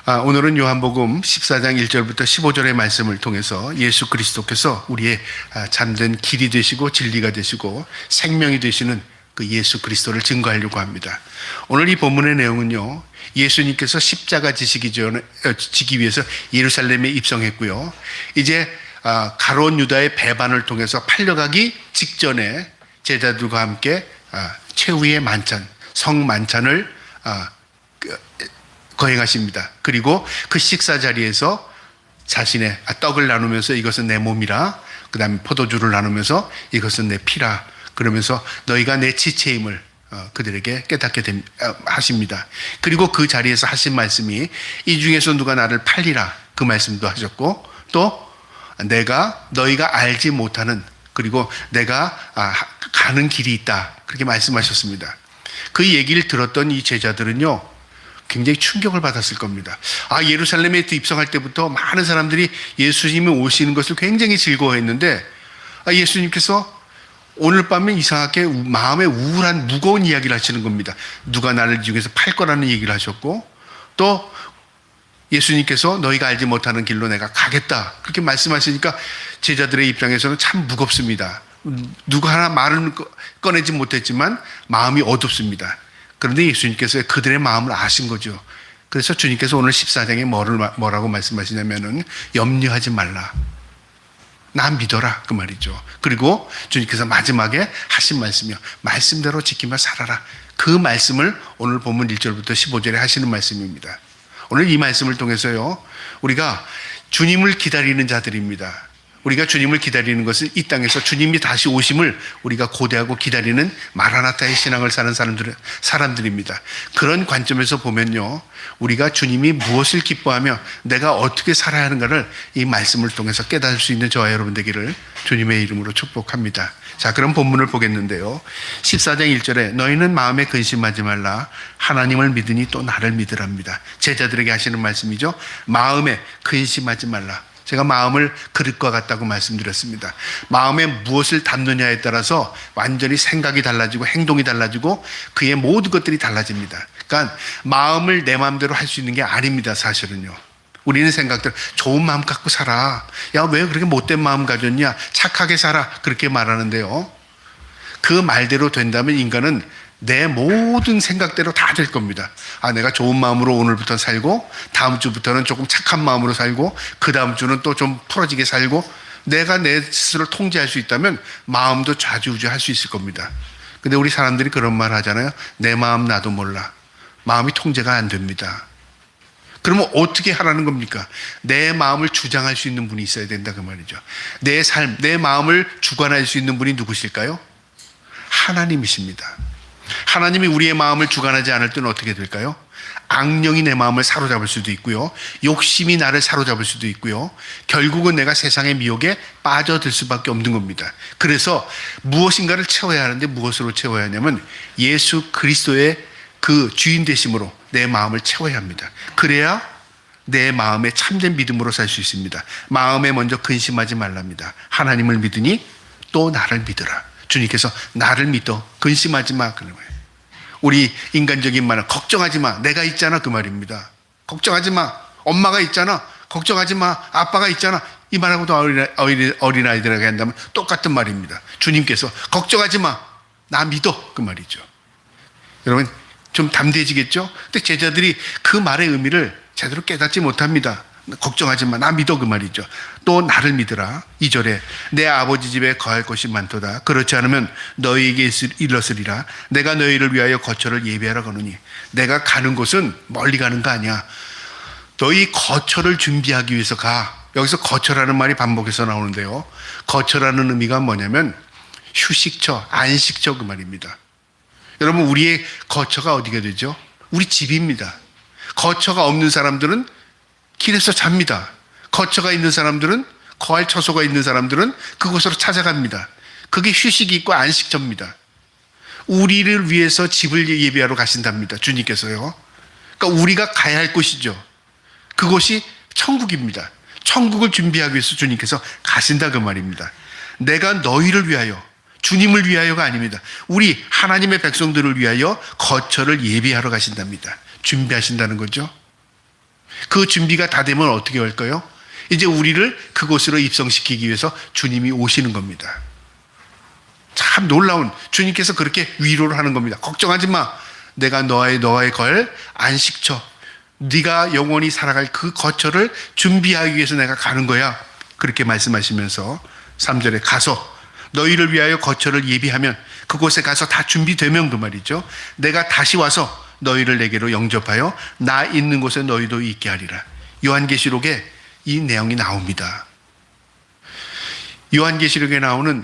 오늘은 요한복음 14장 1절부터 15절의 말씀을 통해서 예수 그리스도께서 우리의 참된 길이 되시고 진리가 되시고 생명이 되시는 그 예수 그리스도를 증거하려고 합니다. 오늘 이 본문의 내용은요, 예수님께서 십자가 지기 위해서 예루살렘에 입성했고요. 이제 가룟 유다의 배반을 통해서 팔려가기 직전에 제자들과 함께 최후의 만찬, 성만찬을 거행하십니다. 그리고 그 식사 자리에서 자신의 떡을 나누면서 이것은 내 몸이라, 그 다음에 포도주를 나누면서 이것은 내 피라, 그러면서 너희가 내 지체임을 그들에게 깨닫게 하십니다. 그리고 그 자리에서 하신 말씀이 이 중에서 누가 나를 팔리라, 그 말씀도 하셨고, 또 너희가 알지 못하는, 그리고 내가 가는 길이 있다, 그렇게 말씀하셨습니다. 그 얘기를 들었던 이 제자들은요, 굉장히 충격을 받았을 겁니다. 예루살렘에 입성할 때부터 많은 사람들이 예수님이 오시는 것을 굉장히 즐거워했는데, 예수님께서 오늘 밤에 이상하게 마음에 우울한 무거운 이야기를 하시는 겁니다. 누가 나를 중에서 팔 거라는 얘기를 하셨고, 또 예수님께서 너희가 알지 못하는 길로 내가 가겠다, 그렇게 말씀하시니까 제자들의 입장에서는 참 무겁습니다. 누가 하나 말을 꺼내지 못했지만 마음이 어둡습니다. 그런데 예수님께서 그들의 마음을 아신 거죠. 그래서 주님께서 오늘 14장에 뭐라고 말씀하시냐면은 염려하지 말라, 나 믿어라, 그 말이죠. 그리고 주님께서 마지막에 하신 말씀이요, 말씀대로 지키며 살아라, 그 말씀을 오늘 본문 1절부터 15절에 하시는 말씀입니다. 오늘 이 말씀을 통해서요, 우리가 주님을 기다리는 자들입니다. 우리가 주님을 기다리는 것은 이 땅에서 주님이 다시 오심을 우리가 고대하고 기다리는 마라나타의 신앙을 사는 사람들입니다. 그런 관점에서 보면요, 우리가 주님이 무엇을 기뻐하며 내가 어떻게 살아야 하는가를 이 말씀을 통해서 깨달을 수 있는 저와 여러분 되기를 주님의 이름으로 축복합니다. 자, 그럼 본문을 보겠는데요, 14장 1절에 너희는 마음에 근심하지 말라, 하나님을 믿으니 또 나를 믿으랍니다. 제자들에게 하시는 말씀이죠. 마음에 근심하지 말라. 제가 마음을 그릇과 같다고 말씀드렸습니다. 마음에 무엇을 담느냐에 따라서 완전히 생각이 달라지고 행동이 달라지고 그의 모든 것들이 달라집니다. 그러니까 마음을 내 마음대로 할 수 있는 게 아닙니다, 사실은요. 우리는 생각대로 좋은 마음 갖고 살아, 야 왜 그렇게 못된 마음 가졌냐, 착하게 살아, 그렇게 말하는데요, 그 말대로 된다면 인간은 내 모든 생각대로 다 될 겁니다. 내가 좋은 마음으로 오늘부터 살고, 다음 주부터는 조금 착한 마음으로 살고, 그 다음 주는 또 좀 풀어지게 살고, 내가 내 스스로를 통제할 수 있다면 마음도 좌지우지할 수 있을 겁니다. 근데 우리 사람들이 그런 말 하잖아요. 내 마음 나도 몰라. 마음이 통제가 안 됩니다. 그러면 어떻게 하라는 겁니까? 내 마음을 주장할 수 있는 분이 있어야 된다, 그 말이죠. 내 삶, 내 마음을 주관할 수 있는 분이 누구실까요? 하나님이십니다. 하나님이 우리의 마음을 주관하지 않을 때는 어떻게 될까요? 악령이 내 마음을 사로잡을 수도 있고요, 욕심이 나를 사로잡을 수도 있고요, 결국은 내가 세상의 미혹에 빠져들 수밖에 없는 겁니다. 그래서 무엇인가를 채워야 하는데 무엇으로 채워야 하냐면 예수 그리스도의 그 주인 되심으로 내 마음을 채워야 합니다. 그래야 내 마음에 참된 믿음으로 살 수 있습니다. 마음에 먼저 근심하지 말랍니다. 하나님을 믿으니 또 나를 믿으라. 주님께서 나를 믿어, 근심하지 마, 그런 거예요. 우리 인간적인 말은 걱정하지 마, 내가 있잖아, 그 말입니다. 걱정하지 마, 엄마가 있잖아, 걱정하지 마, 아빠가 있잖아, 이 말하고도 어린아이들에게 한다면 똑같은 말입니다. 주님께서 걱정하지 마, 나 믿어, 그 말이죠. 여러분 좀 담대해지겠죠? 근데 제자들이 그 말의 의미를 제대로 깨닫지 못합니다. 걱정하지 마, 나 믿어, 그 말이죠. 또 나를 믿으라. 2절에 내 아버지 집에 거할 것이 많도다. 그렇지 않으면 너희에게 일렀으리라. 내가 너희를 위하여 거처를 예비하러 가노니. 내가 가는 곳은 멀리 가는 거 아니야. 너희 거처를 준비하기 위해서 가. 여기서 거처라는 말이 반복해서 나오는데요, 거처라는 의미가 뭐냐면 휴식처, 안식처, 그 말입니다. 여러분, 우리의 거처가 어디가 되죠? 우리 집입니다. 거처가 없는 사람들은 길에서 잡니다. 거처가 있는 사람들은, 거할 처소가 있는 사람들은 그곳으로 찾아갑니다. 그게 휴식이 있고 안식처입니다. 우리를 위해서 집을 예비하러 가신답니다, 주님께서요. 그러니까 우리가 가야 할 곳이죠. 그곳이 천국입니다. 천국을 준비하기 위해서 주님께서 가신다, 그 말입니다. 내가 너희를 위하여, 주님을 위하여가 아닙니다. 우리 하나님의 백성들을 위하여 거처를 예비하러 가신답니다. 준비하신다는 거죠. 그 준비가 다 되면 어떻게 할까요? 이제 우리를 그곳으로 입성시키기 위해서 주님이 오시는 겁니다. 참 놀라운, 주님께서 그렇게 위로를 하는 겁니다. 걱정하지 마. 내가 너의 걸 안식처, 네가 영원히 살아갈 그 거처를 준비하기 위해서 내가 가는 거야. 그렇게 말씀하시면서 3절에 가서 너희를 위하여 거처를 예비하면, 그곳에 가서 다 준비되면 그 말이죠, 내가 다시 와서 너희를 내게로 영접하여 나 있는 곳에 너희도 있게 하리라. 요한계시록에 이 내용이 나옵니다. 요한계시록에 나오는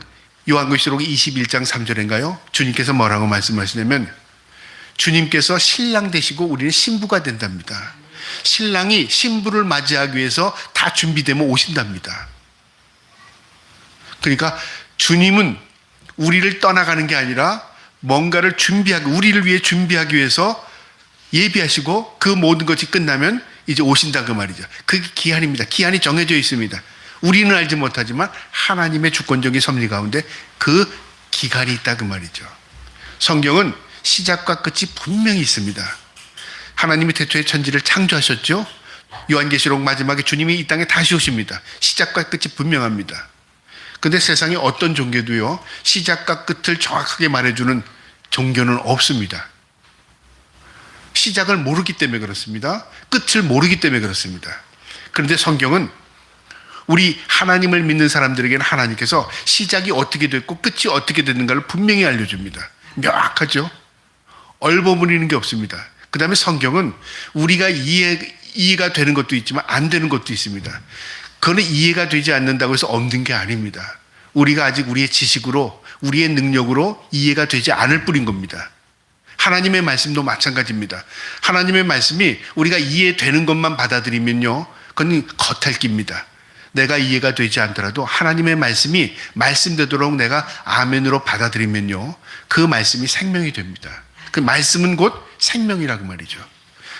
요한계시록 21장 3절인가요? 주님께서 뭐라고 말씀하시냐면, 주님께서 신랑 되시고 우리는 신부가 된답니다. 신랑이 신부를 맞이하기 위해서 다 준비되면 오신답니다. 그러니까 주님은 우리를 떠나가는 게 아니라 뭔가를 준비하기, 우리를 위해 준비하기 위해서 예비하시고 그 모든 것이 끝나면 이제 오신다 그 말이죠. 그게 기한입니다. 기한이 정해져 있습니다. 우리는 알지 못하지만 하나님의 주권적인 섭리 가운데 그 기간이 있다 그 말이죠. 성경은 시작과 끝이 분명히 있습니다. 하나님이 태초에 천지를 창조하셨죠. 요한계시록 마지막에 주님이 이 땅에 다시 오십니다. 시작과 끝이 분명합니다. 근데 세상에 어떤 종교도요, 시작과 끝을 정확하게 말해주는 종교는 없습니다. 시작을 모르기 때문에 그렇습니다. 끝을 모르기 때문에 그렇습니다. 그런데 성경은 우리 하나님을 믿는 사람들에게는 하나님께서 시작이 어떻게 됐고 끝이 어떻게 됐는가를 분명히 알려줍니다. 명확하죠. 얼버무리는 게 없습니다. 그 다음에 성경은 우리가 이해가 되는 것도 있지만 안 되는 것도 있습니다. 그거는 이해가 되지 않는다고 해서 없는 게 아닙니다. 우리가 아직 우리의 지식으로, 우리의 능력으로 이해가 되지 않을 뿐인 겁니다. 하나님의 말씀도 마찬가지입니다. 하나님의 말씀이 우리가 이해되는 것만 받아들이면요, 그건 겉핥기입니다. 내가 이해가 되지 않더라도 하나님의 말씀이 말씀되도록 내가 아멘으로 받아들이면요, 그 말씀이 생명이 됩니다. 그 말씀은 곧 생명이라고 말이죠.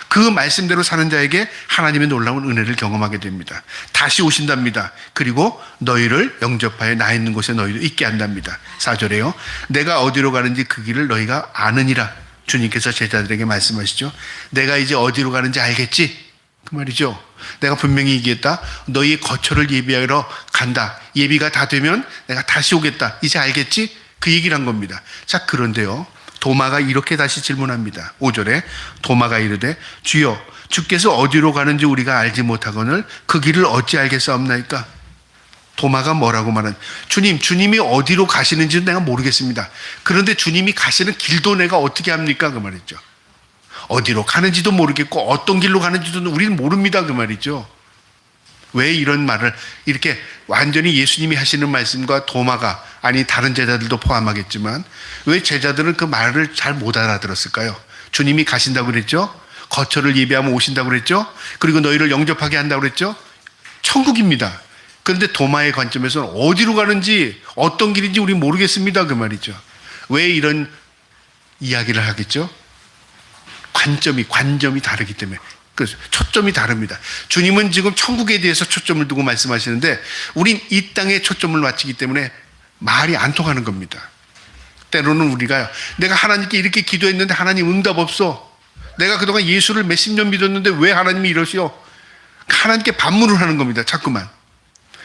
그 말씀대로 사는 자에게 하나님의 놀라운 은혜를 경험하게 됩니다. 다시 오신답니다. 그리고 너희를 영접하여 나 있는 곳에 너희도 있게 한답니다. 4절에요. 내가 어디로 가는지 그 길을 너희가 아느니라. 주님께서 제자들에게 말씀하시죠. 내가 이제 어디로 가는지 알겠지? 그 말이죠. 내가 분명히 얘기했다. 너희의 거처를 예비하러 간다. 예비가 다 되면 내가 다시 오겠다. 이제 알겠지? 그 얘기를 한 겁니다. 자, 그런데요, 도마가 이렇게 다시 질문합니다. 5절에 도마가 이르되 주여, 주께서 어디로 가는지 우리가 알지 못하거늘 그 길을 어찌 알겠사옵나이까? 도마가 뭐라고 말하는, 주님이 어디로 가시는지는 내가 모르겠습니다. 그런데 주님이 가시는 길도 내가 어떻게 합니까? 그 말이죠. 어디로 가는지도 모르겠고 어떤 길로 가는지도 우리는 모릅니다. 그 말이죠. 왜 이런 말을 이렇게 완전히 예수님이 하시는 말씀과 도마가, 아니 다른 제자들도 포함하겠지만 왜 제자들은 그 말을 잘 못 알아들었을까요? 주님이 가신다고 그랬죠. 거처를 예비하면 오신다고 그랬죠. 그리고 너희를 영접하게 한다고 그랬죠. 천국입니다. 그런데 도마의 관점에서는 어디로 가는지 어떤 길인지 우리 모르겠습니다. 그 말이죠. 왜 이런 이야기를 하겠죠? 관점이 다르기 때문에. 그래서 초점이 다릅니다. 주님은 지금 천국에 대해서 초점을 두고 말씀하시는데 우린 이 땅에 초점을 맞추기 때문에 말이 안 통하는 겁니다. 때로는 우리가 내가 하나님께 이렇게 기도했는데 하나님 응답 없어. 내가 그동안 예수를 몇십 년 믿었는데 왜 하나님이 이러시오? 하나님께 반문을 하는 겁니다. 자꾸만.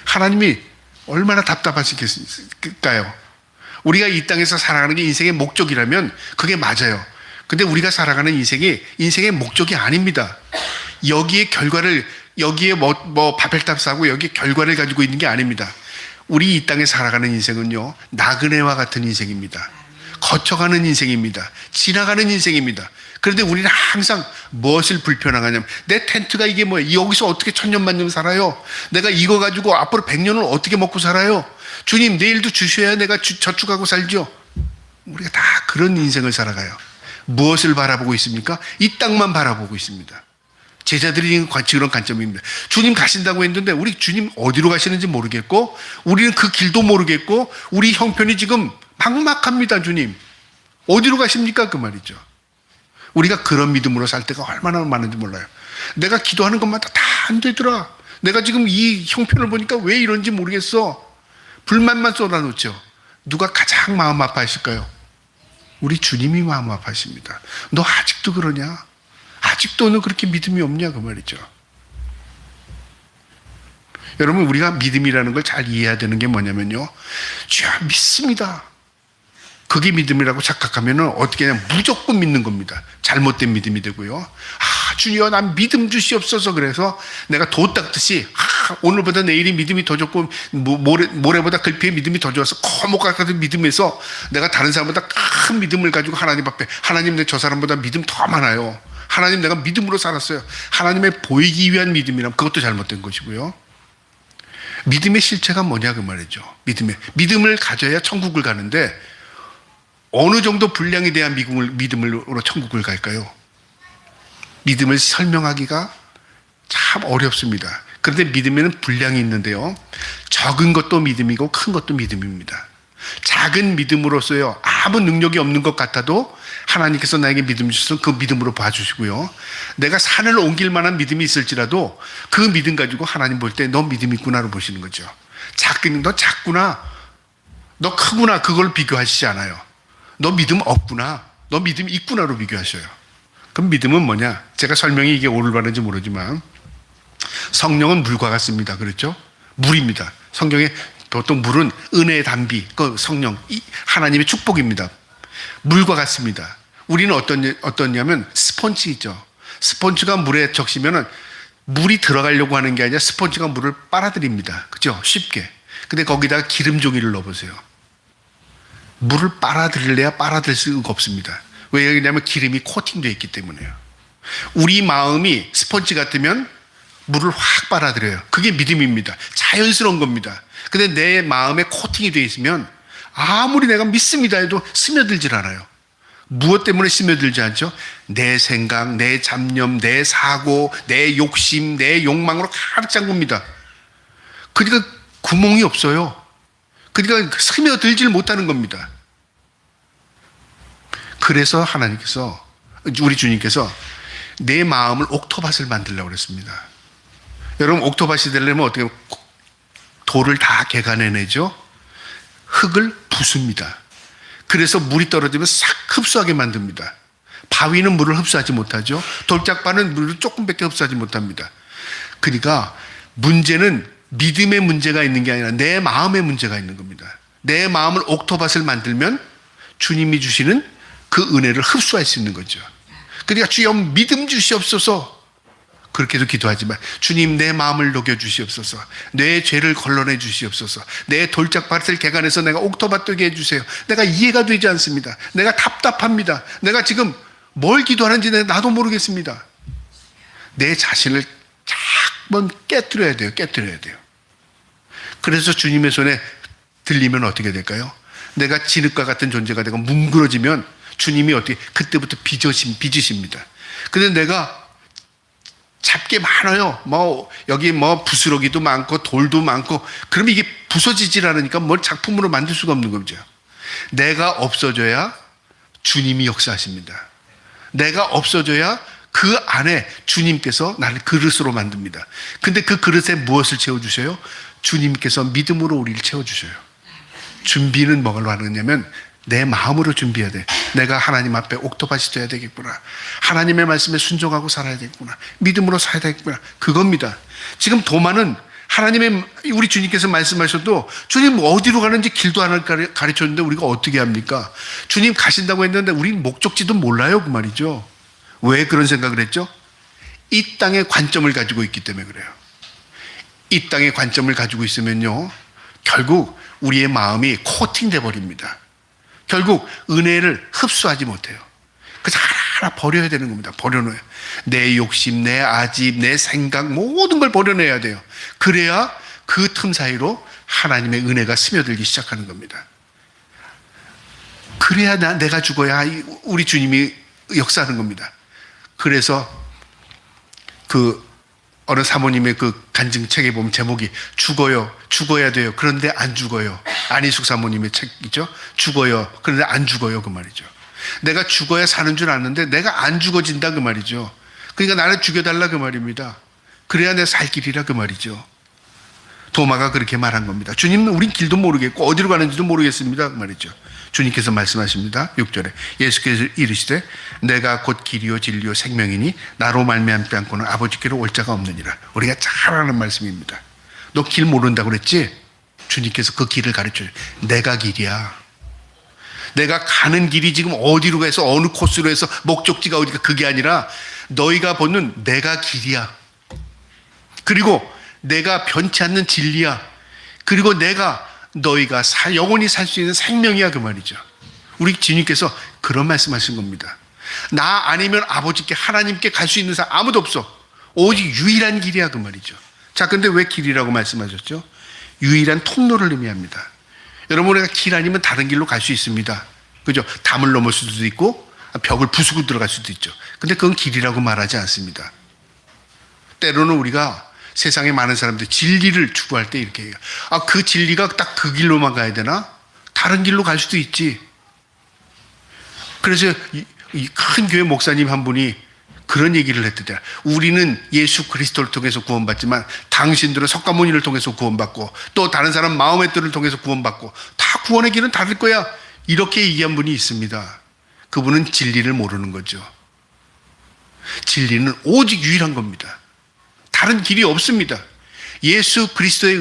하나님이 얼마나 답답하시겠을까요? 우리가 이 땅에서 살아가는 게 인생의 목적이라면 그게 맞아요. 근데 우리가 살아가는 인생이 인생의 목적이 아닙니다. 여기에 결과를, 여기에 바벨탑 쌓고 여기에 결과를 가지고 있는 게 아닙니다. 우리 이 땅에 살아가는 인생은요, 나그네와 같은 인생입니다. 거쳐가는 인생입니다. 지나가는 인생입니다. 그런데 우리는 항상 무엇을 불편하냐면, 내 텐트가 이게 뭐예요? 여기서 어떻게 천년만년 살아요? 내가 이거 가지고 앞으로 100년을 어떻게 먹고 살아요? 주님, 내일도 주셔야 내가 저축하고 살죠. 우리가 다 그런 인생을 살아가요. 무엇을 바라보고 있습니까? 이 땅만 바라보고 있습니다. 제자들이 그런 관점입니다. 주님 가신다고 했는데 우리 주님 어디로 가시는지 모르겠고 우리는 그 길도 모르겠고 우리 형편이 지금 막막합니다. 주님 어디로 가십니까? 그 말이죠. 우리가 그런 믿음으로 살 때가 얼마나 많은지 몰라요. 내가 기도하는 것마다 다 안 되더라. 내가 지금 이 형편을 보니까 왜 이런지 모르겠어. 불만만 쏟아놓죠. 누가 가장 마음 아파하실까요? 우리 주님이 마음 아파하십니다. 너 아직도 그러냐? 아직도 너 그렇게 믿음이 없냐? 그 말이죠. 여러분, 우리가 믿음이라는 걸 잘 이해해야 되는 게 뭐냐면요, 주여 믿습니다, 그게 믿음이라고 착각하면 어떻게 하냐, 무조건 믿는 겁니다. 잘못된 믿음이 되고요. 주여 난 믿음 주시옵소서. 그래서 내가 도 닦듯이 오늘보다 내일이 믿음이 더 좋고 모레보다 글피의 믿음이 더 좋아서 거목 같은 믿음에서 내가 다른 사람보다 큰 믿음을 가지고 하나님 앞에, 하나님 내 저 사람보다 믿음 더 많아요, 하나님 내가 믿음으로 살았어요, 하나님의 보이기 위한 믿음이라면 그것도 잘못된 것이고요. 믿음의 실체가 뭐냐 그 말이죠. 믿음을 가져야 천국을 가는데 어느 정도 분량이 돼야 믿음으로 천국을 갈까요? 믿음을 설명하기가 참 어렵습니다. 그런데 믿음에는 분량이 있는데요, 적은 것도 믿음이고 큰 것도 믿음입니다. 작은 믿음으로서요, 아무 능력이 없는 것 같아도 하나님께서 나에게 믿음 주셔서 그 믿음으로 봐주시고요, 내가 산을 옮길 만한 믿음이 있을지라도 그 믿음 가지고 하나님 볼 때 너 믿음 있구나로 보시는 거죠. 너 작구나, 너 크구나, 그걸 비교하시지 않아요. 너 믿음 없구나, 너 믿음 있구나로 비교하셔요. 그럼 믿음은 뭐냐? 제가 설명이 이게 올바른지 모르지만 성령은 물과 같습니다. 그렇죠? 물입니다. 성경에 보통 물은 은혜의 단비, 그 성령, 하나님의 축복입니다. 물과 같습니다. 우리는 어떠냐면 스펀지죠. 스펀지가 물에 적시면은 물이 들어가려고 하는 게 아니라 스펀지가 물을 빨아들입니다. 그죠? 쉽게. 근데 거기다가 기름 종이를 넣어보세요. 물을 빨아들일래야 빨아들일 수가 없습니다. 왜 그러냐면 기름이 코팅되어 있기 때문에요. 우리 마음이 스펀지 같으면 물을 확 빨아들여요. 그게 믿음입니다. 자연스러운 겁니다. 근데 내 마음에 코팅이 되어 있으면 아무리 내가 믿습니다 해도 스며들질 않아요. 무엇 때문에 스며들지 않죠? 내 생각, 내 잡념, 내 사고, 내 욕심, 내 욕망으로 가득 찬 겁니다. 그러니까 구멍이 없어요. 그러니까 스며들질 못하는 겁니다. 그래서 하나님께서, 우리 주님께서 내 마음을 옥토밭을 만들려고 그랬습니다. 여러분, 옥토밭이 되려면 어떻게, 돌을 다 개간해내죠? 흙을 부숩니다. 그래서 물이 떨어지면 싹 흡수하게 만듭니다. 바위는 물을 흡수하지 못하죠. 돌짝밭은 물을 조금밖에 흡수하지 못합니다. 그러니까 문제는 믿음의 문제가 있는 게 아니라 내 마음의 문제가 있는 겁니다. 내 마음을 옥토밭을 만들면 주님이 주시는 그 은혜를 흡수할 수 있는 거죠. 그러니까 주여 믿음 주시옵소서, 그렇게도 기도하지만 주님 내 마음을 녹여주시옵소서, 내 죄를 걸러내 주시옵소서, 내 돌짝밭을 개간해서 내가 옥토밭 되게 해주세요. 내가 이해가 되지 않습니다. 내가 답답합니다. 내가 지금 뭘 기도하는지 나도 모르겠습니다. 내 자신을 한번 깨뜨려야 돼요. 그래서 주님의 손에 들리면 어떻게 될까요? 내가 진흙과 같은 존재가 되고 뭉그러지면 주님이 어떻게, 그때부터 빚으십니다. 근데 내가 잡게 많아요. 여기 부스러기도 많고 돌도 많고, 그러면 이게 부서지질 않으니까 뭘 작품으로 만들 수가 없는 거죠. 내가 없어져야 주님이 역사하십니다. 내가 없어져야 그 안에 주님께서 나를 그릇으로 만듭니다. 근데 그 그릇에 무엇을 채워주셔요? 주님께서 믿음으로 우리를 채워주셔요. 준비는 뭐로 하느냐면 내 마음으로 준비해야 돼. 내가 하나님 앞에 옥토밭이 돼야 되겠구나. 하나님의 말씀에 순종하고 살아야 되겠구나. 믿음으로 살아야 되겠구나. 그겁니다. 지금 도마는 우리 주님께서 말씀하셔도 주님 어디로 가는지 길도 하나 가르쳤는데 우리가 어떻게 합니까? 주님 가신다고 했는데 우리는 목적지도 몰라요, 그 말이죠. 왜 그런 생각을 했죠? 이 땅의 관점을 가지고 있기 때문에 그래요. 이 땅의 관점을 가지고 있으면요, 결국 우리의 마음이 코팅돼 버립니다. 결국 은혜를 흡수하지 못해요. 그래서 하나하나 버려야 되는 겁니다. 버려놓아요. 내 욕심, 내 아집, 내 생각, 모든 걸 버려내야 돼요. 그래야 그 틈 사이로 하나님의 은혜가 스며들기 시작하는 겁니다. 그래야 내가 죽어야 우리 주님이 역사하는 겁니다. 그래서 어느 사모님의 그 간증책에 보면 제목이 죽어야 돼요. 그런데 안 죽어요. 안희숙 사모님의 책 있죠? 죽어요. 그런데 안 죽어요. 그 말이죠. 내가 죽어야 사는 줄 아는데 내가 안 죽어진다. 그 말이죠. 그러니까 나를 죽여달라. 그 말입니다. 그래야 내 살 길이라. 그 말이죠. 도마가 그렇게 말한 겁니다. 주님은 우린 길도 모르겠고 어디로 가는지도 모르겠습니다. 그 말이죠. 주님께서 말씀하십니다. 6절에 예수께서 이르시되 내가 곧 길이요 진리요 생명이니 나로 말미암지 않고는 아버지께로 올 자가 없느니라. 우리가 잘 아는 말씀입니다. 너 길 모른다고 그랬지? 주님께서 그 길을 가르쳐줘요. 내가 길이야. 내가 가는 길이 지금 어디로 가서 어느 코스로 해서 목적지가 어디가 그게 아니라 너희가 보는 내가 길이야. 그리고 내가 변치 않는 진리야. 그리고 내가 너희가 영원히 살 수 있는 생명이야, 그 말이죠. 우리 주님께서 그런 말씀하신 겁니다. 나 아니면 아버지께 하나님께 갈 수 있는 사람 아무도 없어. 오직 유일한 길이야, 그 말이죠. 자, 근데 왜 길이라고 말씀하셨죠? 유일한 통로를 의미합니다. 여러분, 우리가 길 아니면 다른 길로 갈 수 있습니다. 그죠? 담을 넘을 수도 있고 벽을 부수고 들어갈 수도 있죠. 근데 그건 길이라고 말하지 않습니다. 때로는 우리가 세상에 많은 사람들이 진리를 추구할 때 이렇게 해요. 그 진리가 딱 그 길로만 가야 되나? 다른 길로 갈 수도 있지. 그래서 이 큰 교회 목사님 한 분이 그런 얘기를 했대요. 우리는 예수 그리스도를 통해서 구원받지만 당신들은 석가모니를 통해서 구원받고 또 다른 사람 마호메트를 통해서 구원받고 다 구원의 길은 다를 거야. 이렇게 얘기한 분이 있습니다. 그분은 진리를 모르는 거죠. 진리는 오직 유일한 겁니다. 다른 길이 없습니다. 예수 그리스도의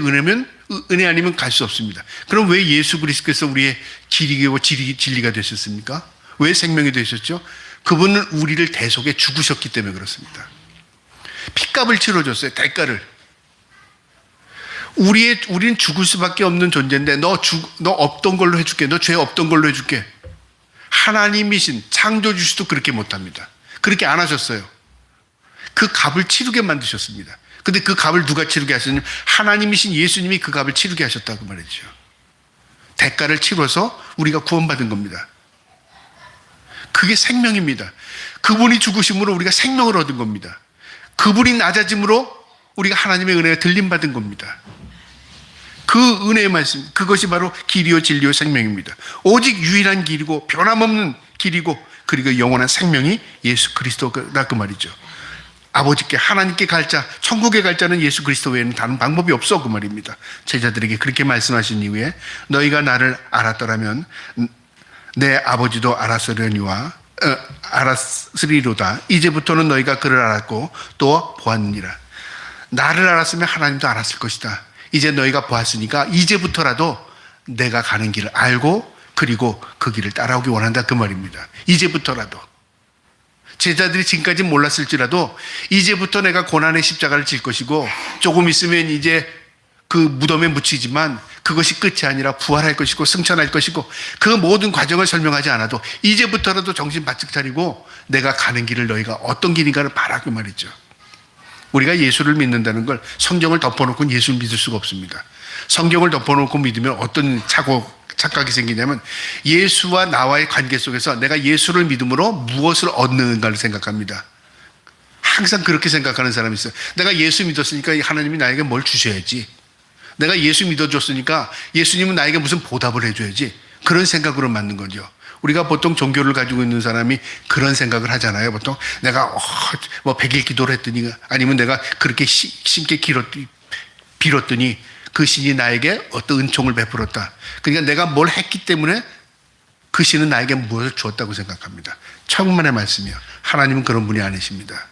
은혜 아니면 갈 수 없습니다. 그럼 왜 예수 그리스도께서 우리의 길이고 진리가 되셨습니까? 왜 생명이 되셨죠? 그분은 우리를 대속에 죽으셨기 때문에 그렇습니다. 핏값을 치러줬어요. 대가를. 우리는 죽을 수밖에 없는 존재인데 너 없던 걸로 해줄게. 너 죄 없던 걸로 해줄게. 하나님이신 창조주시도 그렇게 못합니다. 그렇게 안 하셨어요. 그 값을 치르게 만드셨습니다. 근데 그 값을 누가 치르게 하셨냐면 하나님이신 예수님이 그 값을 치르게 하셨다고 말이죠. 대가를 치러서 우리가 구원받은 겁니다. 그게 생명입니다. 그분이 죽으심으로 우리가 생명을 얻은 겁니다. 그분이 낮아짐으로 우리가 하나님의 은혜가 들림받은 겁니다. 그 은혜의 말씀, 그것이 바로 길이요 진리요 생명입니다. 오직 유일한 길이고 변함없는 길이고 그리고 영원한 생명이 예수 그리스도다, 그 말이죠. 아버지께 하나님께 갈 자, 천국에 갈 자는 예수 그리스도 외에는 다른 방법이 없어, 그 말입니다. 제자들에게 그렇게 말씀하신 이후에 너희가 나를 알았더라면 내 아버지도 알았으리로다. 이제부터는 너희가 그를 알았고 또 보았느니라. 나를 알았으면 하나님도 알았을 것이다. 이제 너희가 보았으니까 이제부터라도 내가 가는 길을 알고 그리고 그 길을 따라오기 원한다, 그 말입니다. 이제부터라도. 제자들이 지금까지 몰랐을지라도 이제부터 내가 고난의 십자가를 질 것이고 조금 있으면 이제 그 무덤에 묻히지만 그것이 끝이 아니라 부활할 것이고 승천할 것이고 그 모든 과정을 설명하지 않아도 이제부터라도 정신 바짝 차리고 내가 가는 길을 너희가 어떤 길인가를 봐라, 그 말이죠. 우리가 예수를 믿는다는 걸 성경을 덮어놓고 예수를 믿을 수가 없습니다. 성경을 덮어놓고 믿으면 어떤 착각이 생기냐면 예수와 나와의 관계 속에서 내가 예수를 믿음으로 무엇을 얻는가를 생각합니다. 항상 그렇게 생각하는 사람이 있어요. 내가 예수 믿었으니까 하나님이 나에게 뭘 주셔야지. 내가 예수 믿어줬으니까 예수님은 나에게 무슨 보답을 해줘야지. 그런 생각으로 맞는 거죠. 우리가 보통 종교를 가지고 있는 사람이 그런 생각을 하잖아요. 보통 내가 100일 기도를 했더니 아니면 내가 그렇게 심게 빌었더니 그 신이 나에게 어떤 은총을 베풀었다. 그러니까 내가 뭘 했기 때문에 그 신은 나에게 무엇을 주었다고 생각합니다. 천만의 말씀이요. 하나님은 그런 분이 아니십니다.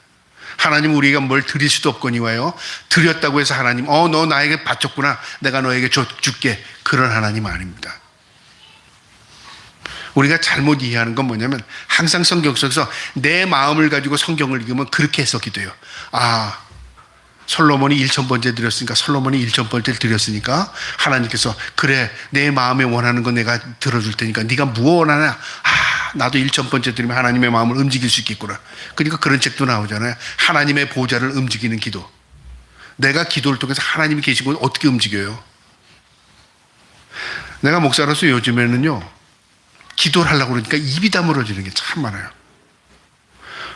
하나님은 우리가 뭘 드릴 수도 없거니와요. 드렸다고 해서 하나님, 너 나에게 바쳤구나. 내가 너에게 줄게. 그런 하나님은 아닙니다. 우리가 잘못 이해하는 건 뭐냐면 항상 성경 속에서 내 마음을 가지고 성경을 읽으면 그렇게 해석이 돼요. 솔로몬이 1000번째 드렸으니까 솔로몬이 1000번째 드렸으니까 하나님께서 그래 내 마음에 원하는 거 내가 들어줄 테니까 네가 무엇 원하냐. 나도 1000번째 드리면 하나님의 마음을 움직일 수 있겠구나. 그러니까 그런 책도 나오잖아요. 하나님의 보좌를 움직이는 기도. 내가 기도를 통해서 하나님이 계신 곳 어떻게 움직여요? 내가 목사로서 요즘에는요 기도를 하려고 그러니까 입이 다물어지는 게 참 많아요.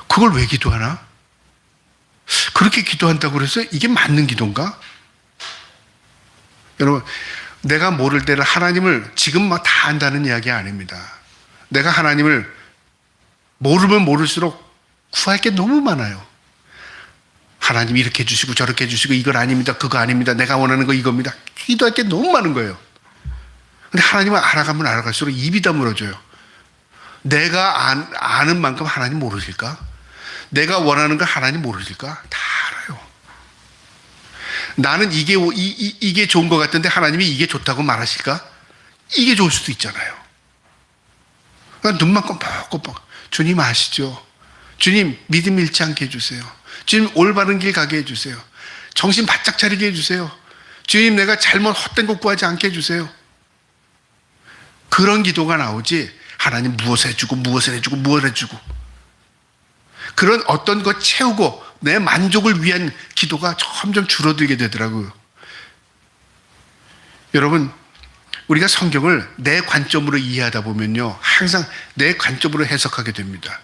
그걸 왜 기도하나? 그렇게 기도한다고 그래서 이게 맞는 기도인가? 여러분, 내가 모를 때는 하나님을 지금 막 다 안다는 이야기 아닙니다. 내가 하나님을 모르면 모를수록 구할 게 너무 많아요. 하나님 이렇게 해주시고 저렇게 해주시고 이건 아닙니다. 그거 아닙니다. 내가 원하는 거 이겁니다. 기도할 게 너무 많은 거예요. 근데 하나님을 알아가면 알아갈수록 입이 다물어져요. 내가 아는 만큼 하나님 모르실까? 내가 원하는 거 하나님 모르실까? 다 알아요. 나는 이게 좋은 것 같은데 하나님이 이게 좋다고 말하실까? 이게 좋을 수도 있잖아요. 그러니까 눈만 껌뻑껌뻑. 주님 아시죠? 주님 믿음 잃지 않게 해주세요. 주님 올바른 길 가게 해주세요. 정신 바짝 차리게 해주세요. 주님 내가 잘못 헛된 것 구하지 않게 해주세요. 그런 기도가 나오지 하나님 무엇을 해주고 무엇을 해주고 무엇을 해주고 그런 어떤 것 채우고 내 만족을 위한 기도가 점점 줄어들게 되더라고요. 여러분 우리가 성경을 내 관점으로 이해하다 보면요 항상 내 관점으로 해석하게 됩니다.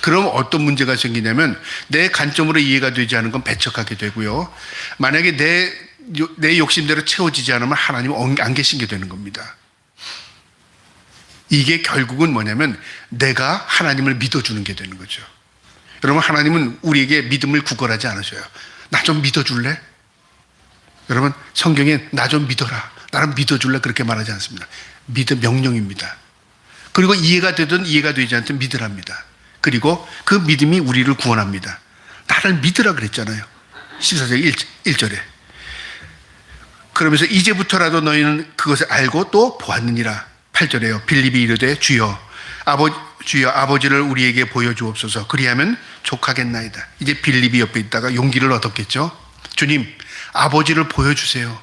그럼 어떤 문제가 생기냐면 내 관점으로 이해가 되지 않은 건 배척하게 되고요. 만약에 내 욕심대로 채워지지 않으면 하나님은 안 계신 게 되는 겁니다. 이게 결국은 뭐냐면 내가 하나님을 믿어주는 게 되는 거죠. 여러분 하나님은 우리에게 믿음을 구걸하지 않으셔요. 나 좀 믿어줄래? 여러분 성경에 나 좀 믿어라. 나를 믿어줄래? 그렇게 말하지 않습니다. 믿음 명령입니다. 그리고 이해가 되든 이해가 되지 않든 믿으랍니다. 그리고 그 믿음이 우리를 구원합니다. 나를 믿으라 그랬잖아요. 14절 1절에. 그러면서 이제부터라도 너희는 그것을 알고 또 보았느니라. 8절에요. 빌립이 이르되 주여 아버지를 우리에게 보여주옵소서. 그리하면 족하겠나이다. 이제 빌립이 옆에 있다가 용기를 얻었겠죠. 주님 아버지를 보여주세요.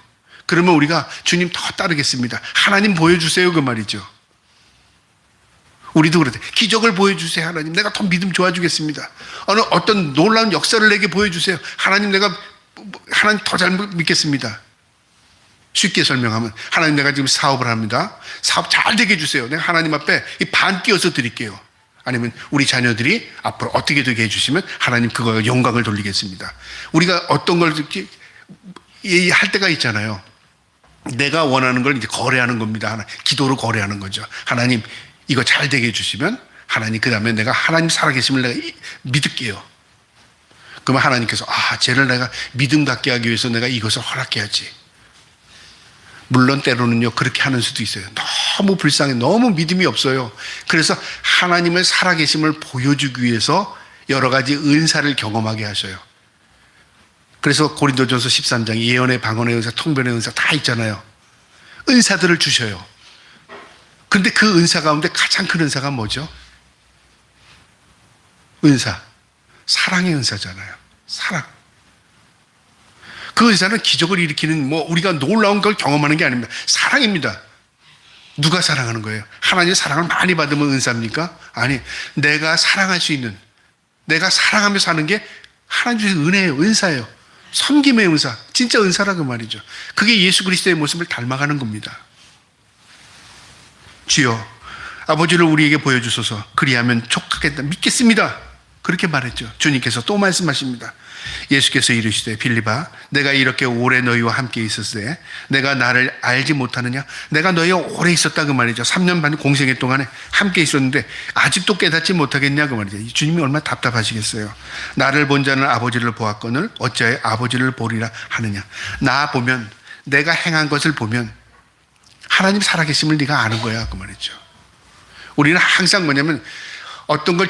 그러면 우리가 주님 더 따르겠습니다. 하나님 보여주세요 그 말이죠. 우리도 그렇대. 기적을 보여주세요 하나님. 내가 더 믿음 좋아지겠습니다. 어떤 놀라운 역사를 내게 보여주세요. 하나님 내가 하나님 더 잘 믿겠습니다. 쉽게 설명하면 하나님 내가 지금 사업을 합니다. 사업 잘 되게 해주세요. 내가 하나님 앞에 반 끼워서 드릴게요. 아니면 우리 자녀들이 앞으로 어떻게 되게 해주시면 하나님 그거 영광을 돌리겠습니다. 우리가 어떤 걸 할 때가 있잖아요. 내가 원하는 걸 이제 거래하는 겁니다. 기도로 거래하는 거죠. 하나님 이거 잘 되게 해주시면 하나님 그 다음에 내가 하나님 살아계심을 내가 믿을게요. 그러면 하나님께서 쟤를 내가 믿음 갖게 하기 위해서 내가 이것을 허락해야지. 물론 때로는요 그렇게 하는 수도 있어요. 너무 불쌍해. 너무 믿음이 없어요. 그래서 하나님의 살아계심을 보여주기 위해서 여러 가지 은사를 경험하게 하셔요. 그래서 고린도전서 13장 예언의 방언의 은사, 통변의 은사 다 있잖아요. 은사들을 주셔요. 그런데 그 은사 가운데 가장 큰 은사가 뭐죠? 은사. 사랑의 은사잖아요. 사랑. 그 은사는 기적을 일으키는 우리가 놀라운 걸 경험하는 게 아닙니다. 사랑입니다. 누가 사랑하는 거예요? 하나님의 사랑을 많이 받으면 은사입니까? 아니, 내가 사랑할 수 있는, 내가 사랑하며 사는 게 하나님의 은혜예요. 은사예요. 섬김의 은사. 진짜 은사라 그 말이죠. 그게 예수 그리스도의 모습을 닮아가는 겁니다. 주여 아버지를 우리에게 보여주소서. 그리하면 족하겠다. 믿겠습니다. 그렇게 말했죠. 주님께서 또 말씀하십니다. 예수께서 이르시되 빌립아 내가 이렇게 오래 너희와 함께 있었을 때 내가 나를 알지 못하느냐? 내가 너희와 오래 있었다 그 말이죠. 3년 반 공생애 동안에 함께 있었는데 아직도 깨닫지 못하겠냐 그 말이죠. 주님이 얼마나 답답하시겠어요. 나를 본 자는 아버지를 보았거늘 어찌하여 아버지를 보리라 하느냐? 나 보면 내가 행한 것을 보면 하나님 살아계심을 네가 아는 거야 그 말이죠. 우리는 항상 뭐냐면 어떤 걸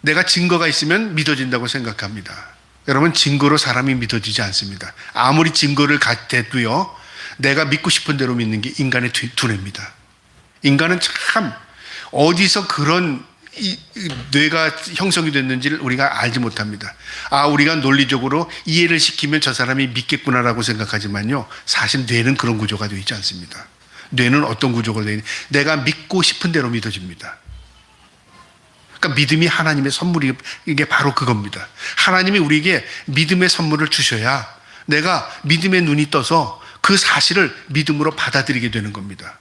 내가 증거가 있으면 믿어진다고 생각합니다. 여러분 증거로 사람이 믿어지지 않습니다. 아무리 증거를 갖대도요 내가 믿고 싶은 대로 믿는 게 인간의 두뇌입니다. 인간은 참 어디서 그런 뇌가 형성이 됐는지를 우리가 알지 못합니다. 우리가 논리적으로 이해를 시키면 저 사람이 믿겠구나라고 생각하지만요 사실 뇌는 그런 구조가 되어 있지 않습니다. 뇌는 어떤 구조가 되어 있는 내가 믿고 싶은 대로 믿어집니다. 그러니까 믿음이 하나님의 선물이 이게 바로 그겁니다. 하나님이 우리에게 믿음의 선물을 주셔야 내가 믿음의 눈이 떠서 그 사실을 믿음으로 받아들이게 되는 겁니다.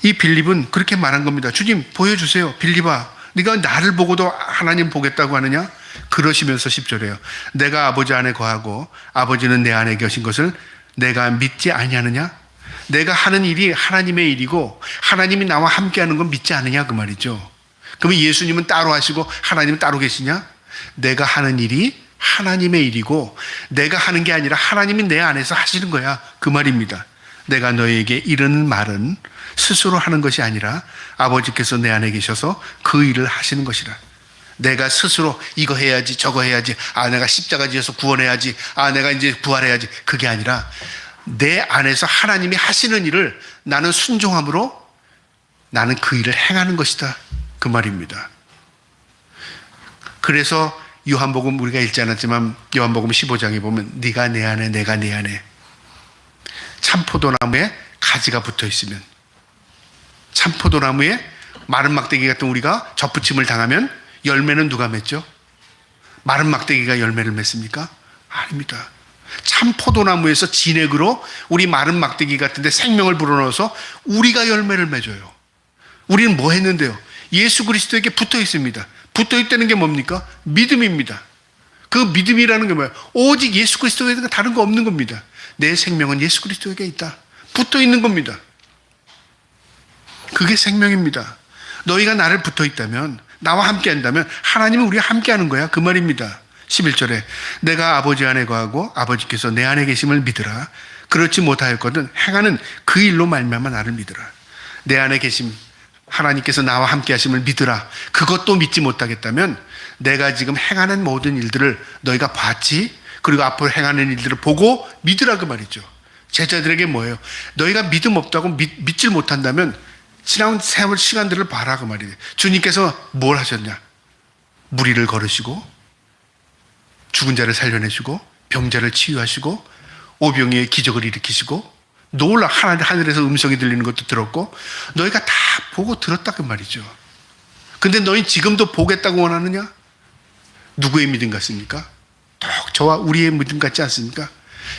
이 빌립은 그렇게 말한 겁니다. 주님 보여주세요. 빌립아 네가 나를 보고도 하나님 보겠다고 하느냐? 그러시면서 10절에요. 내가 아버지 안에 거하고 아버지는 내 안에 계신 것을 내가 믿지 아니하느냐? 내가 하는 일이 하나님의 일이고 하나님이 나와 함께하는 건 믿지 않느냐 그 말이죠. 그러면 예수님은 따로 하시고 하나님은 따로 계시냐? 내가 하는 일이 하나님의 일이고 내가 하는 게 아니라 하나님이 내 안에서 하시는 거야 그 말입니다. 내가 너에게 이르는 말은 스스로 하는 것이 아니라 아버지께서 내 안에 계셔서 그 일을 하시는 것이라. 내가 스스로 이거 해야지 저거 해야지, 내가 십자가 지어서 구원해야지, 내가 이제 부활해야지, 그게 아니라 내 안에서 하나님이 하시는 일을 나는 순종함으로 나는 그 일을 행하는 것이다, 그 말입니다. 그래서 요한복음 우리가 읽지 않았지만 요한복음 15장에 보면 네가 내 안에 내가 내 안에, 참포도나무에 가지가 붙어 있으면, 참포도나무에 마른 막대기 같은 우리가 접붙임을 당하면 열매는 누가 맺죠? 마른 막대기가 열매를 맺습니까? 아닙니다. 참포도나무에서 진액으로 우리 마른 막대기 같은데 생명을 불어넣어서 우리가 열매를 맺어요. 우리는 뭐 했는데요? 예수 그리스도에게 붙어 있습니다. 붙어 있다는 게 뭡니까? 믿음입니다. 그 믿음이라는 게 뭐예요? 오직 예수 그리스도에게 다른 거 없는 겁니다. 내 생명은 예수 그리스도에게 있다. 붙어 있는 겁니다. 그게 생명입니다. 너희가 나를 붙어 있다면, 나와 함께 한다면 하나님은 우리와 함께 하는 거야, 그 말입니다. 11절에 내가 아버지 안에 거하고 아버지께서 내 안에 계심을 믿으라. 그렇지 못하였거든 행하는 그 일로 말미암아 나를 믿으라. 내 안에 계심, 하나님께서 나와 함께 하심을 믿으라. 그것도 믿지 못하겠다면 내가 지금 행하는 모든 일들을 너희가 봤지, 그리고 앞으로 행하는 일들을 보고 믿으라, 그 말이죠. 제자들에게 뭐예요? 너희가 믿음 없다고 믿질 못한다면 지나온 세월 시간들을 봐라, 그 말이에요. 주님께서 뭘 하셨냐? 무리를 걸으시고 죽은 자를 살려내시고 병자를 치유하시고 오병이의 기적을 일으키시고 놀라 하늘에서 음성이 들리는 것도 들었고 너희가 다 보고 들었다, 그 말이죠. 근데 너희 지금도 보겠다고 원하느냐? 누구의 믿음 같습니까? 딱 저와 우리의 믿음 같지 않습니까?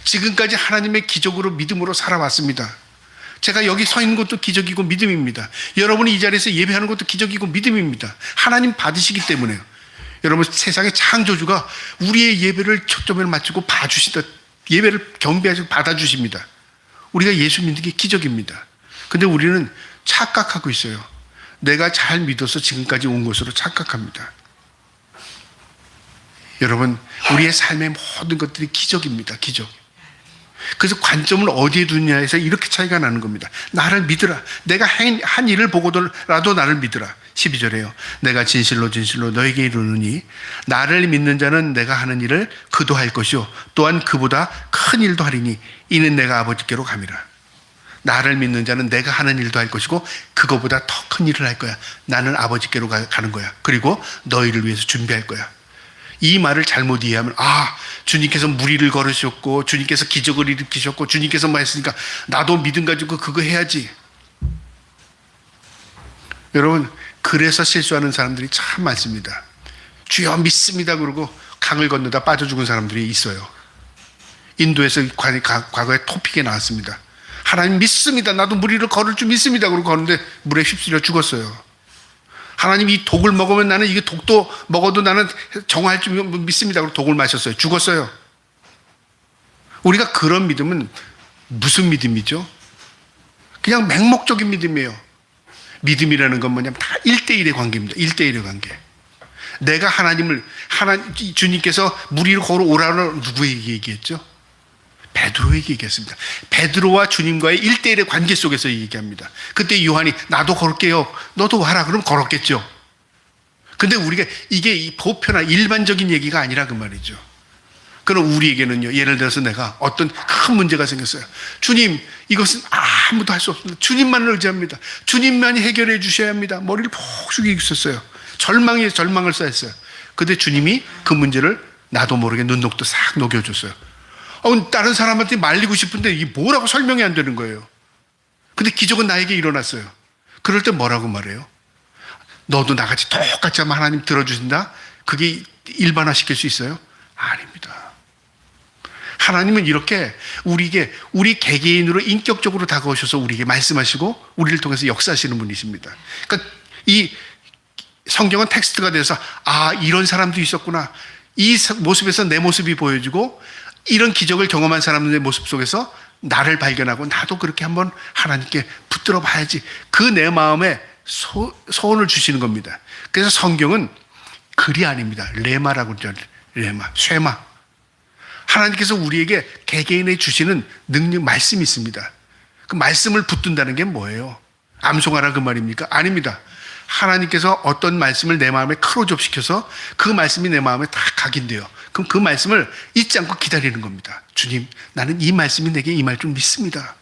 지금까지 하나님의 기적으로 믿음으로 살아왔습니다. 제가 여기 서 있는 것도 기적이고 믿음입니다. 여러분이 이 자리에서 예배하는 것도 기적이고 믿음입니다. 하나님 받으시기 때문에요. 여러분, 세상의 창조주가 우리의 예배를 초점을 맞추고 봐주시다, 예배를 경배하시고 받아주십니다. 우리가 예수 믿는 게 기적입니다. 근데 우리는 착각하고 있어요. 내가 잘 믿어서 지금까지 온 것으로 착각합니다. 여러분, 우리의 삶의 모든 것들이 기적입니다. 기적. 그래서 관점을 어디에 두느냐에서 이렇게 차이가 나는 겁니다. 나를 믿으라. 내가 한 일을 보고라도 나를 믿으라. 12절에요. 내가 진실로 진실로 너에게 이르노니 나를 믿는 자는 내가 하는 일을 그도 할 것이요 또한 그보다 큰 일도 하리니 이는 내가 아버지께로 감이라. 나를 믿는 자는 내가 하는 일도 할 것이고 그거보다 더 큰 일을 할 거야. 나는 아버지께로 가는 거야. 그리고 너희를 위해서 준비할 거야. 이 말을 잘못 이해하면 주님께서 무리를 걸으셨고 주님께서 기적을 일으키셨고 주님께서 뭐 했으니까 나도 믿음 가지고 그거 해야지. 여러분, 그래서 실수하는 사람들이 참 많습니다. 주여 믿습니다 그러고 강을 건너다 빠져 죽은 사람들이 있어요. 인도에서 과거에 토픽에 나왔습니다. 하나님 믿습니다, 나도 무리를 걸을 줄 믿습니다 그러고 걷는데 물에 휩쓸려 죽었어요. 하나님 이 독을 먹으면 나는 이게 독도 먹어도 나는 정화할 줄 믿습니다 그러고 독을 마셨어요. 죽었어요. 우리가 그런 믿음은 무슨 믿음이죠? 그냥 맹목적인 믿음이에요. 믿음이라는 건 뭐냐면 다 1대1의 관계입니다. 1대1의 관계. 내가 주님께서 무리를 걸어오라고 누구에게 얘기했죠? 베드로에게 얘기했습니다. 베드로와 주님과의 1대1의 관계 속에서 얘기합니다. 그때 요한이 나도 걸을게요, 너도 와라, 그럼 걸었겠죠. 근데 우리가 이게 보편화 일반적인 얘기가 아니라 그 말이죠. 그럼 우리에게는요, 예를 들어서 내가 어떤 큰 문제가 생겼어요. 주님, 이것은 아무도 할 수 없습니다. 주님만을 의지합니다. 주님만이 해결해 주셔야 합니다. 머리를 푹 숙이고 있었어요. 절망을 쌓였어요. 근데 주님이 그 문제를 나도 모르게 눈독도 싹 녹여줬어요. 다른 사람한테 말리고 싶은데 이게 뭐라고 설명이 안 되는 거예요. 근데 기적은 나에게 일어났어요. 그럴 때 뭐라고 말해요? 너도 나같이 똑같이 하면 하나님 들어주신다? 그게 일반화시킬 수 있어요? 아닙니다. 하나님은 이렇게 우리 개개인으로 인격적으로 다가오셔서 우리에게 말씀하시고 우리를 통해서 역사하시는 분이십니다. 그러니까 이 성경은 텍스트가 돼서 이런 사람도 있었구나, 이 모습에서 내 모습이 보여지고 이런 기적을 경험한 사람들의 모습 속에서 나를 발견하고 나도 그렇게 한번 하나님께 붙들어 봐야지, 그 내 마음에 소원을 주시는 겁니다. 그래서 성경은 글이 아닙니다. 레마라고 그러죠. 레마, 쇠마. 하나님께서 우리에게 개개인에 주시는 능력, 말씀이 있습니다. 그 말씀을 붙든다는 게 뭐예요? 암송하라 그 말입니까? 아닙니다. 하나님께서 어떤 말씀을 내 마음에 크로접시켜서 그 말씀이 내 마음에 다 각인돼요. 그럼 그 말씀을 잊지 않고 기다리는 겁니다. 주님, 나는 이 말씀이 내게 임할 줄 믿습니다.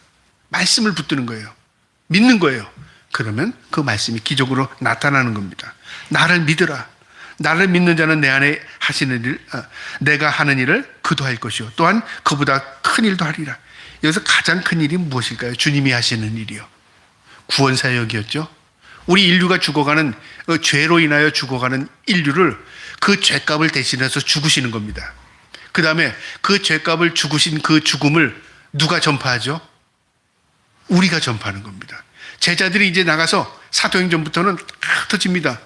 말씀을 붙드는 거예요. 믿는 거예요. 그러면 그 말씀이 기적으로 나타나는 겁니다. 나를 믿으라. 나를 믿는 자는 내 안에 하시는 일, 내가 하는 일을 그도 할 것이요. 또한 그보다 큰 일도 하리라. 여기서 가장 큰 일이 무엇일까요? 주님이 하시는 일이요. 구원사역이었죠. 우리 인류가 죽어가는, 죄로 인하여 죽어가는 인류를 그 죄값을 대신해서 죽으시는 겁니다. 그 다음에 그 죄값을 죽으신 그 죽음을 누가 전파하죠? 우리가 전파하는 겁니다. 제자들이 이제 나가서 사도행전부터는 흩어집니다.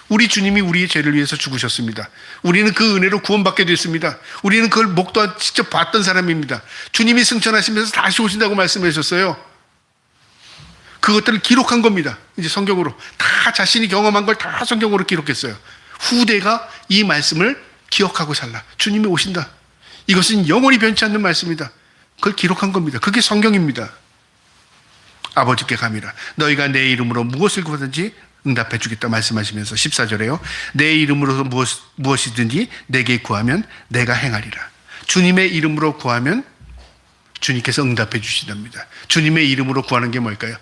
우리 주님이 우리의 죄를 위해서 죽으셨습니다. 우리는 그 은혜로 구원받게 됐습니다. 우리는 그걸 목도와 직접 봤던 사람입니다. 주님이 승천하시면서 다시 오신다고 말씀하셨어요. 그것들을 기록한 겁니다. 이제 성경으로 다 자신이 경험한 걸 다 성경으로 기록했어요. 후대가 이 말씀을 기억하고 살라. 주님이 오신다. 이것은 영원히 변치 않는 말씀이다. 그걸 기록한 겁니다. 그게 성경입니다. 아버지께 감이라. 너희가 내 이름으로 무엇을 구하든지 응답해 주겠다 말씀하시면서 14절에요. 내 이름으로 무엇이든지 내게 구하면 내가 행하리라. 주님의 이름으로 구하면 주님께서 응답해 주신답니다. 주님의 이름으로 구하는 게 뭘까요?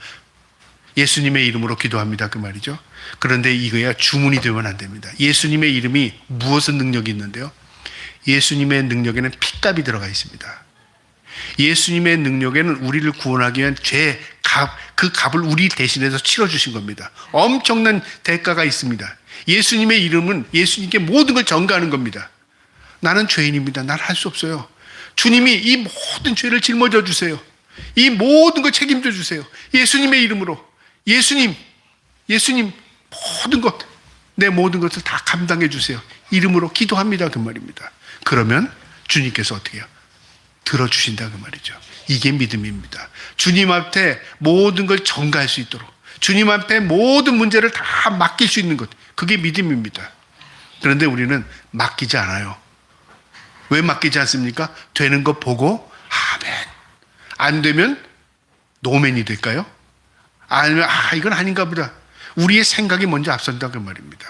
예수님의 이름으로 기도합니다. 그 말이죠. 그런데 이거야 주문이 되면 안 됩니다. 예수님의 이름이 무엇은 능력이 있는데요? 예수님의 능력에는 핏값이 들어가 있습니다. 예수님의 능력에는 우리를 구원하기 위한 그 값을 우리 대신해서 치러주신 겁니다. 엄청난 대가가 있습니다. 예수님의 이름은 예수님께 모든 걸 전가하는 겁니다. 나는 죄인입니다. 난 할 수 없어요. 주님이 이 모든 죄를 짊어져 주세요. 이 모든 걸 책임져 주세요. 예수님의 이름으로. 예수님 모든 것, 내 모든 것을 다 감당해 주세요. 이름으로 기도합니다. 그 말입니다. 그러면 주님께서 어떻게 해요? 들어주신다 그 말이죠. 이게 믿음입니다. 주님 앞에 모든 걸 전가할 수 있도록, 주님 앞에 모든 문제를 다 맡길 수 있는 것, 그게 믿음입니다. 그런데 우리는 맡기지 않아요. 왜 맡기지 않습니까? 되는 거 보고 아멘. 안 되면 노맨이 될까요? 아니면 이건 아닌가 보다. 우리의 생각이 먼저 앞선다 그 말입니다.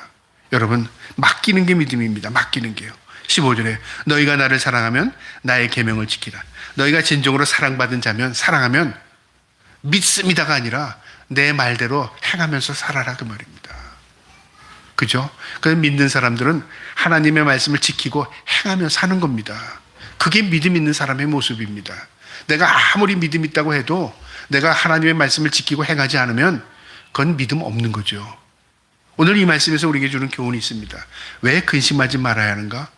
여러분, 맡기는 게 믿음입니다. 맡기는 게요. 15절에 너희가 나를 사랑하면 나의 계명을 지키라. 너희가 진정으로 사랑받은 자면, 사랑하면 믿습니다가 아니라 내 말대로 행하면서 살아라 그 말입니다. 그죠? 그래서 믿는 사람들은 하나님의 말씀을 지키고 행하며 사는 겁니다. 그게 믿음 있는 사람의 모습입니다. 내가 아무리 믿음 있다고 해도 내가 하나님의 말씀을 지키고 행하지 않으면 그건 믿음 없는 거죠. 오늘 이 말씀에서 우리에게 주는 교훈이 있습니다. 왜 근심하지 말아야 하는가?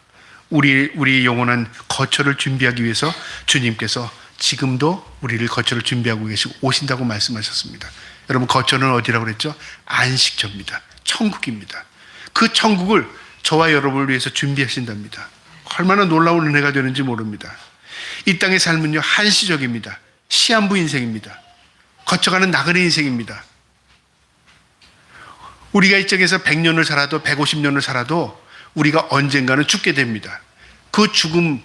우리 영원한 거처를 준비하기 위해서 주님께서 지금도 우리를 거처를 준비하고 계시고 오신다고 말씀하셨습니다. 여러분, 거처는 어디라고 그랬죠? 안식처입니다. 천국입니다. 그 천국을 저와 여러분을 위해서 준비하신답니다. 얼마나 놀라운 은혜가 되는지 모릅니다. 이 땅의 삶은요, 한시적입니다. 시한부 인생입니다. 거쳐가는 나그네 인생입니다. 우리가 이 땅에서 100년을 살아도 150년을 살아도 우리가 언젠가는 죽게 됩니다. 그 죽음을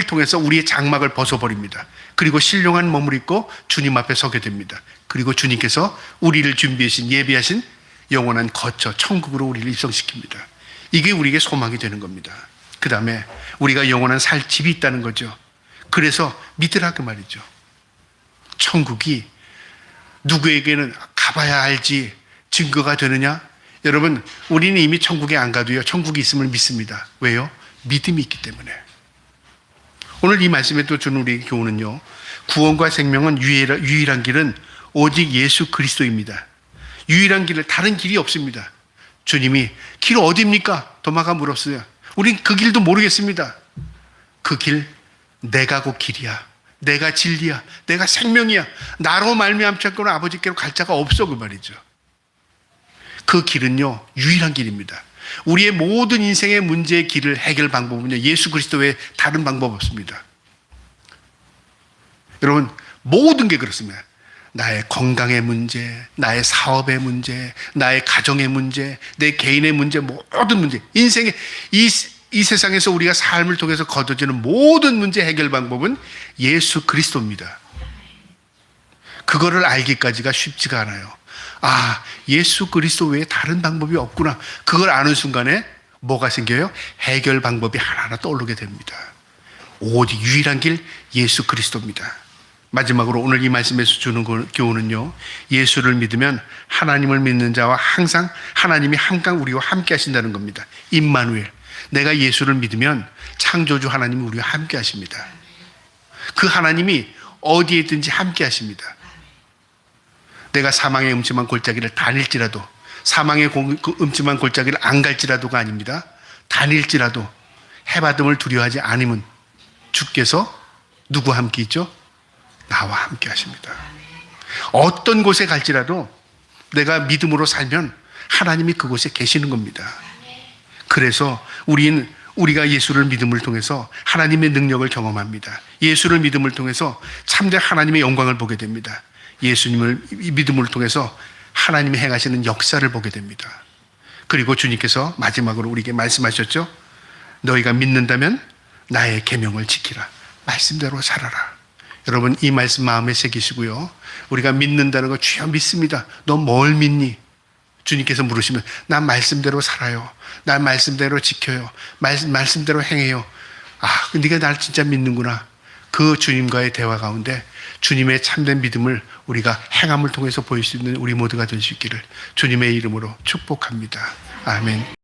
통해서 우리의 장막을 벗어버립니다. 그리고 신령한 몸을 입고 주님 앞에 서게 됩니다. 그리고 주님께서 우리를 준비하신, 예비하신 영원한 거처 천국으로 우리를 입성시킵니다. 이게 우리에게 소망이 되는 겁니다. 그 다음에 우리가 영원한 살 집이 있다는 거죠. 그래서 믿으라 그 말이죠. 천국이 누구에게는 가봐야 알지 증거가 되느냐? 여러분, 우리는 이미 천국에 안 가도요, 천국이 있음을 믿습니다. 왜요? 믿음이 있기 때문에. 오늘 이 말씀에 또 주는 우리의 교훈은요, 구원과 생명은 유일한 길은 오직 예수 그리스도입니다. 유일한 길을, 다른 길이 없습니다. 주님이 길 어디입니까? 도마가 물었어요. 우린 그 길도 모르겠습니다. 그 길, 내가 곧 길이야. 내가 진리야. 내가 생명이야. 나로 말미암지 않고는 아버지께로 갈 자가 없어 그 말이죠. 그 길은요, 유일한 길입니다. 우리의 모든 인생의 문제의 길을 해결 방법은요, 예수 그리스도 외에 다른 방법 없습니다. 여러분, 모든 게 그렇습니다. 나의 건강의 문제, 나의 사업의 문제, 나의 가정의 문제, 내 개인의 문제, 모든 문제, 인생의 이 세상에서 우리가 삶을 통해서 거둬지는 모든 문제 해결 방법은 예수 그리스도입니다. 그거를 알기까지가 쉽지가 않아요. 아, 예수 그리스도 외에 다른 방법이 없구나. 그걸 아는 순간에 뭐가 생겨요? 해결 방법이 하나하나 떠오르게 됩니다. 오직 유일한 길 예수 그리스도입니다. 마지막으로 오늘 이 말씀에서 주는 교훈은요, 예수를 믿으면 하나님을 믿는 자와 항상 하나님이 항상 우리와 함께 하신다는 겁니다. 임마누엘. 내가 예수를 믿으면 창조주 하나님이 우리와 함께 하십니다. 그 하나님이 어디에 있든지 함께 하십니다. 내가 사망의 음침한 골짜기를 다닐지라도, 사망의 음침한 골짜기를 안 갈지라도가 아닙니다. 다닐지라도 해받음을 두려워하지 않으면 주께서 누구와 함께 있죠? 나와 함께 하십니다. 어떤 곳에 갈지라도 내가 믿음으로 살면 하나님이 그곳에 계시는 겁니다. 그래서 우리가 예수를 믿음을 통해서 하나님의 능력을 경험합니다. 예수를 믿음을 통해서 참된 하나님의 영광을 보게 됩니다. 예수님을 믿음을 통해서 하나님이 행하시는 역사를 보게 됩니다. 그리고 주님께서 마지막으로 우리에게 말씀하셨죠. 너희가 믿는다면 나의 계명을 지키라. 말씀대로 살아라. 여러분, 이 말씀 마음에 새기시고요. 우리가 믿는다는 거 주여 믿습니다. 너 뭘 믿니? 주님께서 물으시면 난 말씀대로 살아요. 난 말씀대로 지켜요. 말씀대로 행해요. 아, 네가 날 진짜 믿는구나. 그 주님과의 대화 가운데 주님의 참된 믿음을 우리가 행함을 통해서 보일 수 있는 우리 모두가 될 수 있기를 주님의 이름으로 축복합니다. 아멘.